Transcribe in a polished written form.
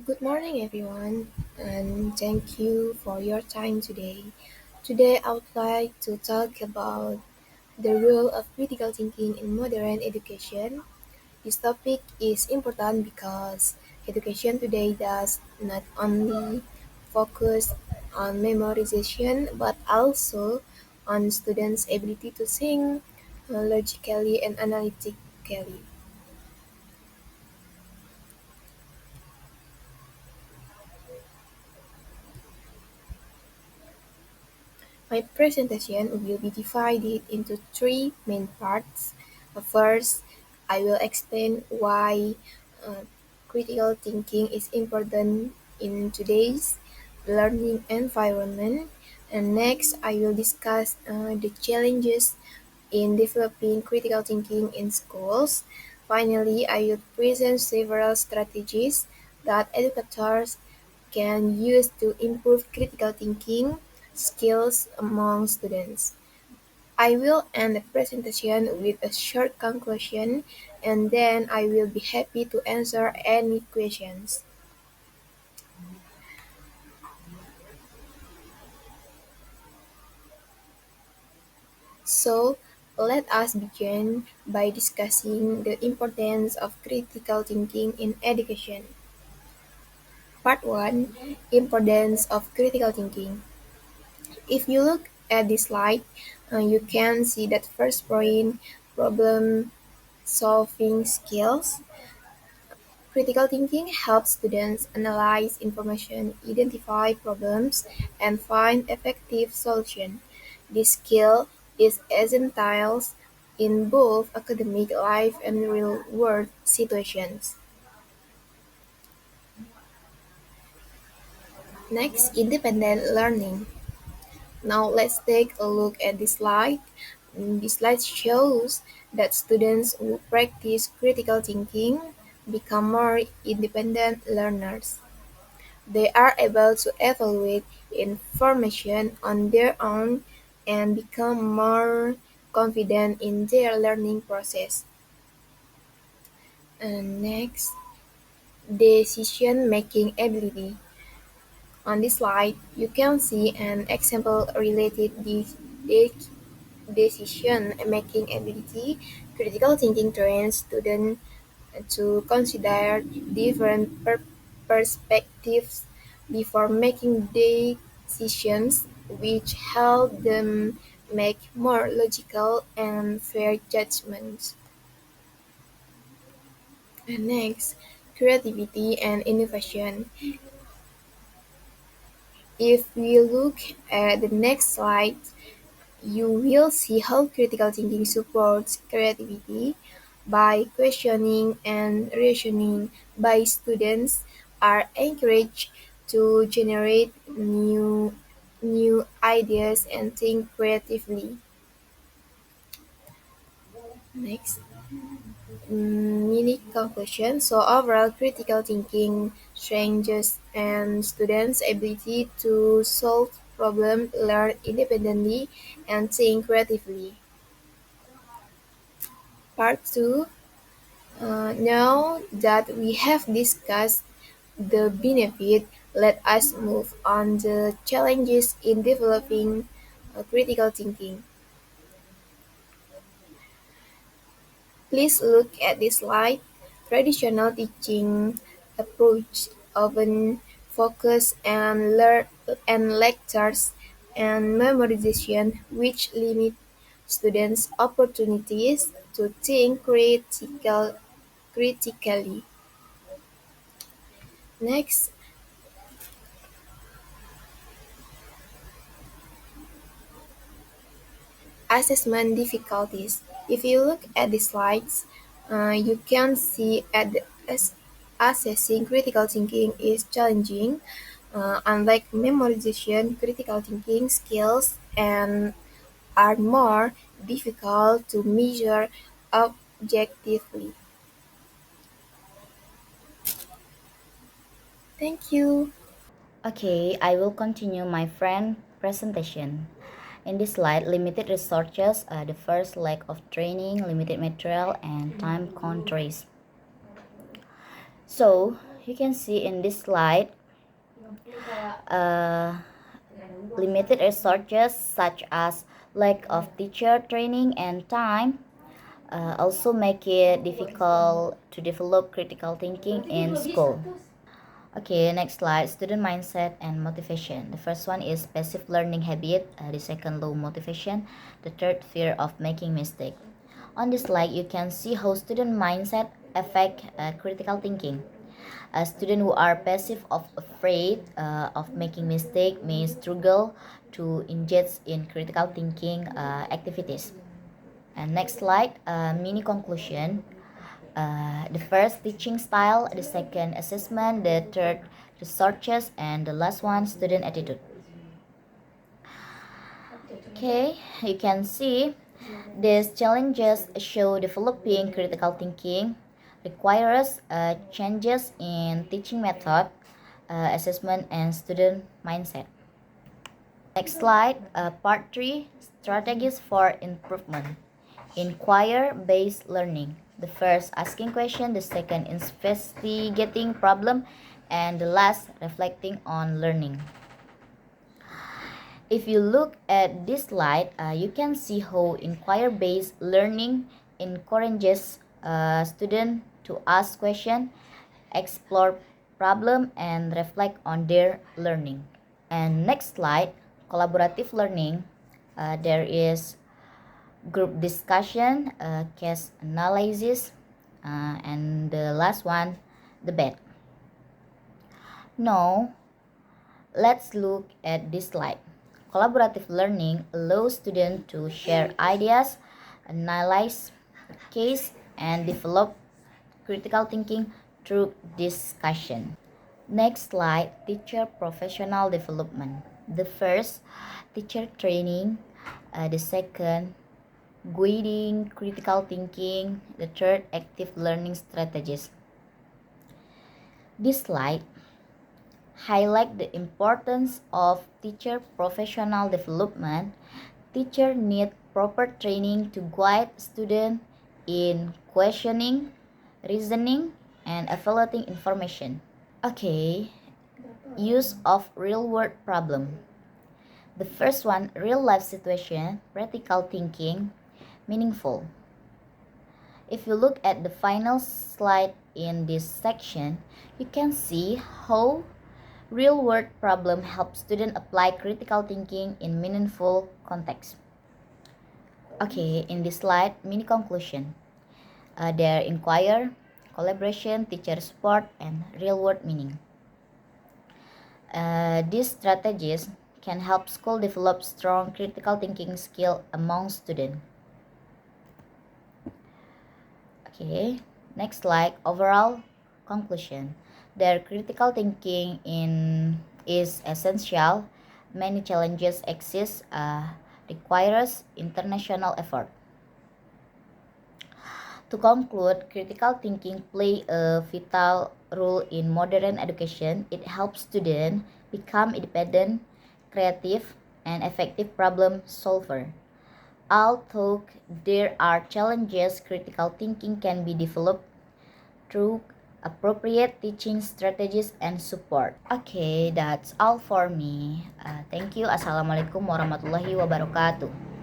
Good morning, everyone, and thank you for your time today. Today, I would like to talk about the role of critical thinking in modern education. This topic is important because education today does not only focus on memorization but also on students' ability to think logically and analytically. My presentation will be divided into three main parts. First, I will explain why uh, critical thinking is important in today's learning environment. And next, I will discuss the challenges in developing critical thinking in schools. Finally, I will present several strategies that educators can use to improve critical thinking skills among students. I will end the presentation with a short conclusion and then I will be happy to answer any questions. So, let us begin by discussing the importance of critical thinking in education. Part 1: Importance of critical thinking. If you look at this slide, you can see that first point, problem solving skills. Critical thinking helps students analyze information, identify problems, and find effective solutions. This skill is essential in both academic life and real-world situations. Next, independent learning. Now let's take a look at this slide. This slide shows that students who practice critical thinking become more independent learners. They are able to evaluate information on their own and become more confident in their learning process. And next, decision-making ability. On this slide, you can see an example related this decision-making ability. Critical thinking trains students to consider different perspectives before making decisions, which help them make more logical and fair judgments. And next, creativity and innovation. If we look at the next slide, you will see how critical thinking supports creativity by questioning and reasoning by students are encouraged to generate new ideas and think creatively. Next, mini conclusion. So overall, critical thinking strengthens and students' ability to solve problems, learn independently, and think creatively. Part 2. Now that we have discussed the benefit, let us move on the challenges in developing critical thinking. Please look at this slide. Traditional teaching approach often focus on lectures and memorization, which limit students' opportunities to think critically. Next, assessment difficulties. If you look at the slides, you can see assessing critical thinking is challenging. Unlike memorization, critical thinking skills and are more difficult to measure objectively. Thank you. Okay, I will continue my friend presentation. In this slide, limited resources, the first lack of training, limited material, and time constraints. So you can see in this slide, uh, limited resources such as lack of teacher training and time also make it difficult to develop critical thinking in school. Okay, next slide, student mindset and motivation. The first one is passive learning habit, the second low motivation, the third fear of making mistake. On this slide, you can see how student mindset affect critical thinking. A student who are passive or afraid of making mistake may struggle to engage in critical thinking activities. And next slide, mini conclusion. The first teaching style, the second assessment, the third researches, and the last one student attitude. Okay, you can see these challenges show developing critical thinking requires changes in teaching method, assessment, and student mindset. Next slide, part 3, strategies for improvement. Inquire-based learning. The first, asking question, the second, investigating problem, and the last, reflecting on learning. If you look at this slide, you can see how inquire-based learning encourages students to ask questions, explore problem, and reflect on their learning. And next slide, collaborative learning. There is group discussion, case analysis, and the last one, debate. Now, let's look at this slide. Collaborative learning allows students to share ideas, analyze case, and develop critical thinking through discussion. Next slide, teacher professional development. The first, teacher training. The second, guiding critical thinking. The third, active learning strategies. This slide highlight the importance of teacher professional development. Teachers need proper training to guide students in questioning, reasoning, and evaluating information. Okay, use of real-world problem. The first one, real-life situation, practical thinking, meaningful. If you look at the final slide in this section, you can see how real-world problem helps students apply critical thinking in meaningful context. Okay, in this slide, mini conclusion. There inquire, collaboration, teacher support, and real-world meaning. These strategies can help school develop strong critical thinking skill among students. Okay, next slide, overall conclusion. Their critical thinking is essential. Many challenges exist, requires international effort. To conclude, critical thinking play a vital role in modern education. It helps students become independent, creative, and effective problem solver. Although there are challenges, critical thinking can be developed through appropriate teaching strategies and support. Okay, that's all for me. Thank you. Assalamualaikum warahmatullahi wabarakatuh.